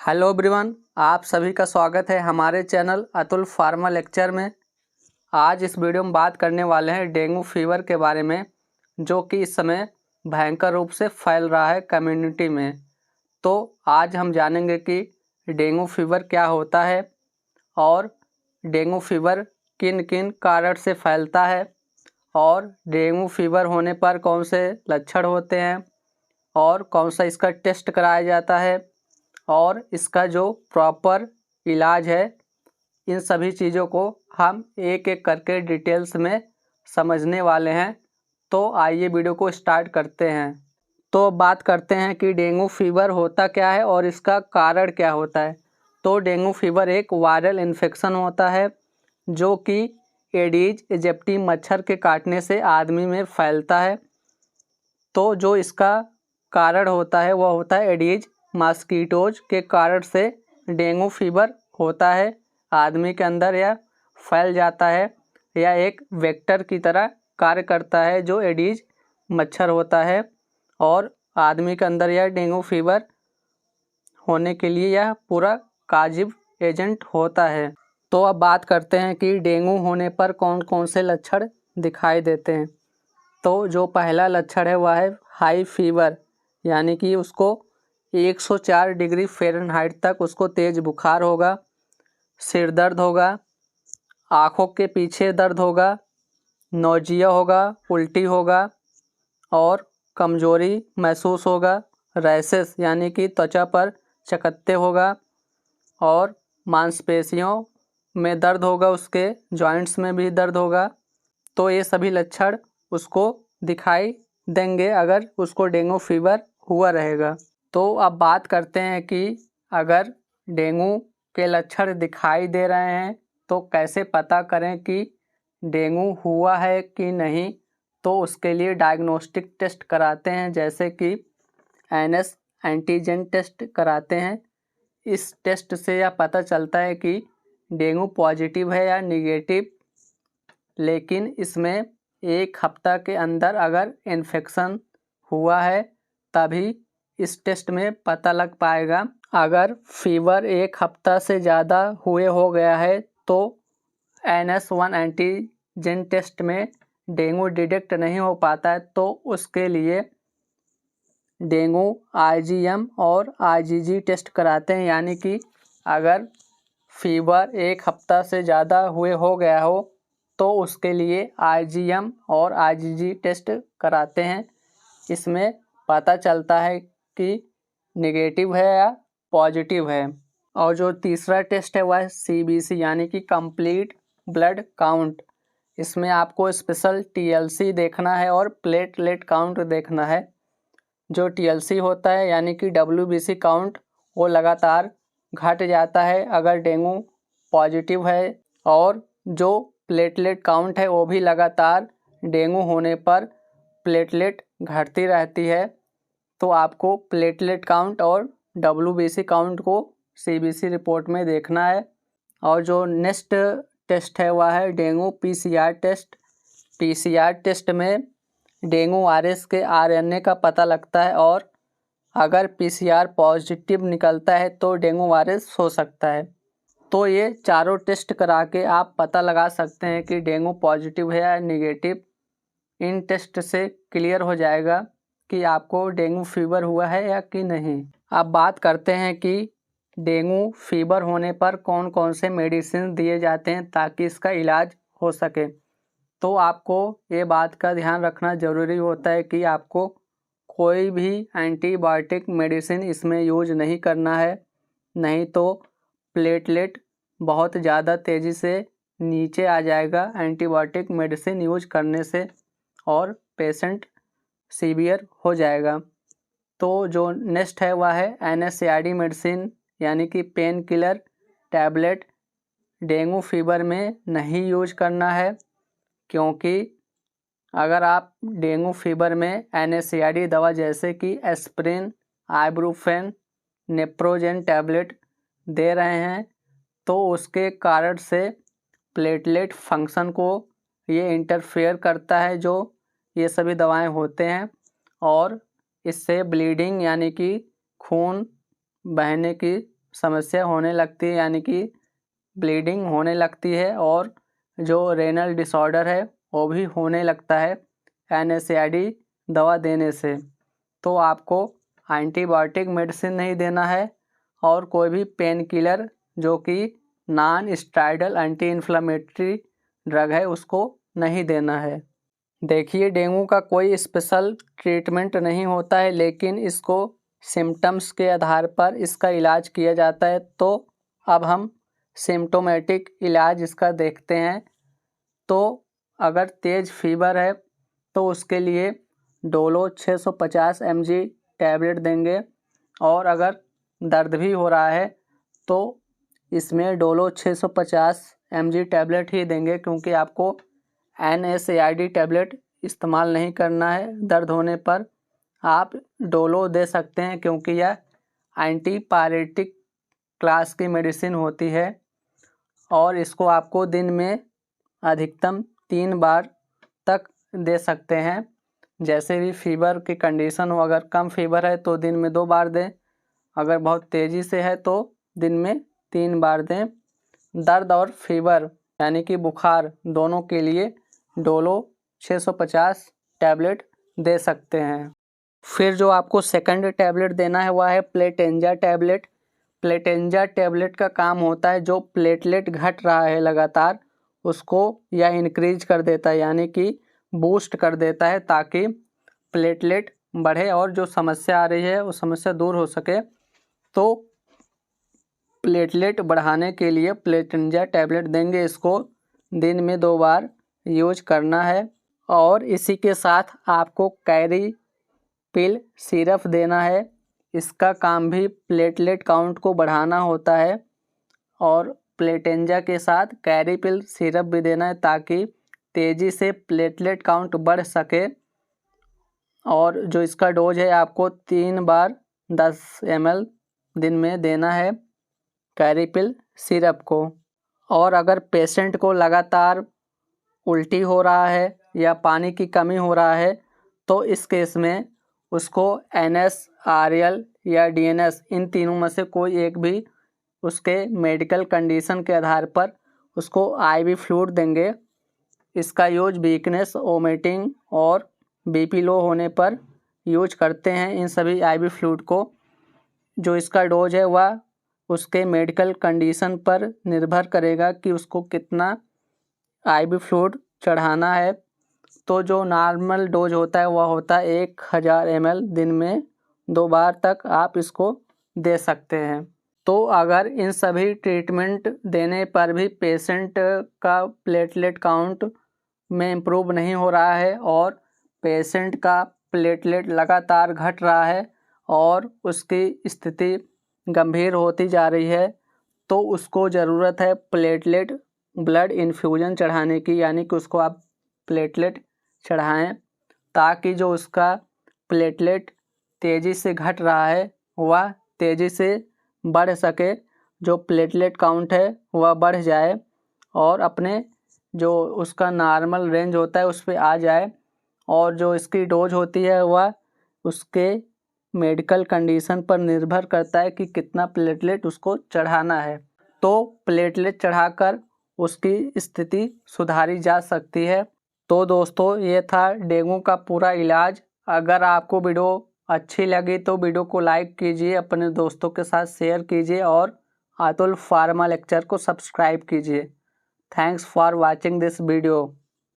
Hello everyone, आप सभी का स्वागत है हमारे चैनल अतुल फार्मा लेक्चर में। आज इस वीडियो में बात करने वाले हैं डेंगू फीवर के बारे में, जो कि इस समय भयंकर रूप से फैल रहा है कम्युनिटी में। तो आज हम जानेंगे कि डेंगू फीवर क्या होता है और डेंगू फीवर किन किन कारण से फैलता है और डेंगू फीवर होने पर कौन से लक्षण होते हैं और कौन सा इसका टेस्ट कराया जाता है और इसका जो प्रॉपर इलाज है। इन सभी चीज़ों को हम एक एक करके डिटेल्स में समझने वाले हैं। तो आइए वीडियो को स्टार्ट करते हैं। तो बात करते हैं कि डेंगू फीवर होता क्या है और इसका कारण क्या होता है। तो डेंगू फीवर एक वायरल इन्फेक्शन होता है जो कि एडीज इजिप्टी मच्छर के काटने से आदमी में फैलता है। तो जो इसका कारण होता है वह होता है एडीज मॉस्किटोज के कारण से डेंगू फीवर होता है आदमी के अंदर या फैल जाता है या एक वेक्टर की तरह कार्य करता है जो एडीज मच्छर होता है और आदमी के अंदर यह डेंगू फीवर होने के लिए यह पूरा काजिब एजेंट होता है। तो अब बात करते हैं कि डेंगू होने पर कौन कौन से लक्षण दिखाई देते हैं। तो जो पहला लक्षण है वह है हाई फीवर, यानी कि उसको 104 डिग्री फ़ारेनहाइट तक उसको तेज़ बुखार होगा, सिर दर्द होगा, आँखों के पीछे दर्द होगा, नौजिया होगा, उल्टी होगा और कमजोरी महसूस होगा, रैशेस यानी कि त्वचा पर चकत्ते होगा और मांसपेशियों में दर्द होगा, उसके जॉइंट्स में भी दर्द होगा। तो ये सभी लक्षण उसको दिखाई देंगे अगर उसको डेंगू फीवर हुआ रहेगा। तो अब बात करते हैं कि अगर डेंगू के लक्षण दिखाई दे रहे हैं तो कैसे पता करें कि डेंगू हुआ है कि नहीं। तो उसके लिए डायग्नोस्टिक टेस्ट कराते हैं, जैसे कि एनएस एंटीजन टेस्ट कराते हैं। इस टेस्ट से यह पता चलता है कि डेंगू पॉजिटिव है या निगेटिव, लेकिन इसमें 1 हफ्ता के अंदर अगर इन्फेक्शन हुआ है तभी इस टेस्ट में पता लग पाएगा। अगर फीवर 1 हफ्ता से ज़्यादा हुए हो गया है तो NS1 एंटीजन टेस्ट में डेंगू डिटेक्ट नहीं हो पाता है, तो उसके लिए डेंगू IgM और IgG टेस्ट कराते हैं। यानी कि अगर फीवर 1 हफ्ता से ज़्यादा हुए हो गया हो तो उसके लिए IgM और IgG टेस्ट कराते हैं। इसमें पता चलता है कि नेगेटिव है या पॉजिटिव है। और जो तीसरा टेस्ट है वह है CBC, यानी कि कंप्लीट ब्लड काउंट। इसमें आपको स्पेशल TLC देखना है और प्लेटलेट काउंट देखना है। जो TLC होता है यानी कि WBC काउंट, वो लगातार घट जाता है अगर डेंगू पॉजिटिव है, और जो प्लेटलेट काउंट है वो भी लगातार डेंगू होने पर प्लेटलेट घटती रहती है। तो आपको प्लेटलेट काउंट और WBC काउंट को CBC रिपोर्ट में देखना है। और जो नेक्स्ट टेस्ट है वह है dengue PCR test. PCR test में डेंगू वायरस के RNA का पता लगता है और अगर PCR पॉजिटिव निकलता है तो डेंगू वायरस हो सकता है। तो ये चारों टेस्ट करा के आप पता लगा सकते हैं कि डेंगू पॉजिटिव है या निगेटिव। इन टेस्ट से क्लियर हो जाएगा कि आपको डेंगू फीवर हुआ है या कि नहीं। अब बात करते हैं कि डेंगू फीवर होने पर कौन कौन से मेडिसिन दिए जाते हैं ताकि इसका इलाज हो सके। तो आपको ये बात का ध्यान रखना ज़रूरी होता है कि आपको कोई भी एंटीबायोटिक मेडिसिन इसमें यूज नहीं करना है, नहीं तो प्लेटलेट बहुत ज़्यादा तेज़ी से नीचे आ जाएगा एंटीबायोटिक मेडिसिन यूज करने से और पेशेंट सीवियर हो जाएगा। तो जो नेक्स्ट है वह है NSAID मेडिसिन, यानी कि pain killer tablet dengue fever में नहीं यूज करना है, क्योंकि अगर आप डेंगू फीवर में NSAID दवा जैसे कि एस्प्रिन, आइब्रूफेन, नेप्रोजेन टैबलेट दे रहे हैं तो उसके कारण से प्लेटलेट फंक्शन को ये इंटरफेयर करता है जो ये सभी दवाएं होते हैं, और इससे ब्लीडिंग यानी कि खून बहने की समस्या होने लगती है, यानी कि ब्लीडिंग होने लगती है, और जो रेनल डिसऑर्डर है वो भी होने लगता है NSAID दवा देने से। तो आपको एंटीबायोटिक मेडिसिन नहीं देना है और कोई भी पेन किलर जो कि non steroidal anti inflammatory drug है उसको नहीं देना है। देखिए, डेंगू का कोई स्पेशल ट्रीटमेंट नहीं होता है, लेकिन इसको सिम्टम्स के आधार पर इसका इलाज किया जाता है। तो अब हम सिम्टोमेटिक इलाज इसका देखते हैं। तो अगर तेज़ फीवर है तो उसके लिए डोलो 650 mg टैबलेट देंगे, और अगर दर्द भी हो रहा है तो इसमें डोलो 650 mg टैबलेट ही देंगे, क्योंकि आपको NSAID टैबलेट इस्तेमाल नहीं करना है। दर्द होने पर आप डोलो दे सकते हैं, क्योंकि यह एंटीपायरेटिक क्लास की मेडिसिन होती है, और इसको आपको दिन में अधिकतम 3 बार तक दे सकते हैं। जैसे भी फीवर की कंडीशन हो, अगर कम फीवर है तो दिन में 2 बार दें, अगर बहुत तेज़ी से है तो दिन में 3 बार दें। दर्द और फीवर यानी कि बुखार दोनों के लिए डोलो 650 टैबलेट दे सकते हैं। फिर जो आपको सेकंड टैबलेट देना है वह है प्लेटेंजा टैबलेट। प्लेटेंजा टैबलेट का काम होता है जो प्लेटलेट घट रहा है लगातार उसको यह इंक्रीज कर देता है, यानी कि बूस्ट कर देता है, ताकि प्लेटलेट बढ़े और जो समस्या आ रही है वो समस्या दूर हो सके। तो प्लेटलेट बढ़ाने के लिए प्लेटेंजा टैबलेट देंगे। इसको दिन में 2 बार यूज करना है, और इसी के साथ आपको कैरी पिल सिरप देना है। इसका काम भी प्लेटलेट काउंट को बढ़ाना होता है, और प्लेटेंजा के साथ कैरी पिल सिरप भी देना है ताकि तेज़ी से प्लेटलेट काउंट बढ़ सके। और जो इसका डोज है आपको 3 बार 10 ml दिन में देना है कैरी पिल सिरप को। और अगर पेशेंट को लगातार उल्टी हो रहा है या पानी की कमी हो रहा है तो इस केस में उसको NSRL या DNS इन तीनों में से कोई एक भी उसके मेडिकल कंडीशन के आधार पर उसको IV फ्लूइड देंगे। इसका यूज वीकनेस, वोमिटिंग और BP लो होने पर यूज करते हैं इन सभी IV फ्लूइड को। जो इसका डोज है वह उसके मेडिकल कंडीशन पर निर्भर करेगा कि उसको कितना IV फ्लूइड चढ़ाना है। तो जो नॉर्मल डोज होता है वह होता है 1000 ml दिन में 2 बार तक आप इसको दे सकते हैं। तो अगर इन सभी ट्रीटमेंट देने पर भी पेशेंट का प्लेटलेट काउंट में इम्प्रूव नहीं हो रहा है और पेशेंट का प्लेटलेट लगातार घट रहा है और उसकी स्थिति गंभीर होती जा रही है, तो उसको ज़रूरत है प्लेटलेट ब्लड इन्फ्यूजन चढ़ाने की, यानी कि उसको आप प्लेटलेट चढ़ाएं ताकि जो उसका प्लेटलेट तेज़ी से घट रहा है वह तेज़ी से बढ़ सके, जो प्लेटलेट काउंट है वह बढ़ जाए और अपने जो उसका नॉर्मल रेंज होता है उस पर आ जाए। और जो इसकी डोज होती है वह उसके मेडिकल कंडीशन पर निर्भर करता है कि कितना प्लेटलेट उसको चढ़ाना है। तो प्लेटलेट चढ़ाकर उसकी स्थिति सुधारी जा सकती है। तो दोस्तों, ये था डेंगू का पूरा इलाज। अगर आपको वीडियो अच्छी लगी तो वीडियो को लाइक कीजिए, अपने दोस्तों के साथ शेयर कीजिए और अतुल फार्मा लेक्चर को सब्सक्राइब कीजिए। Thanks for watching this video.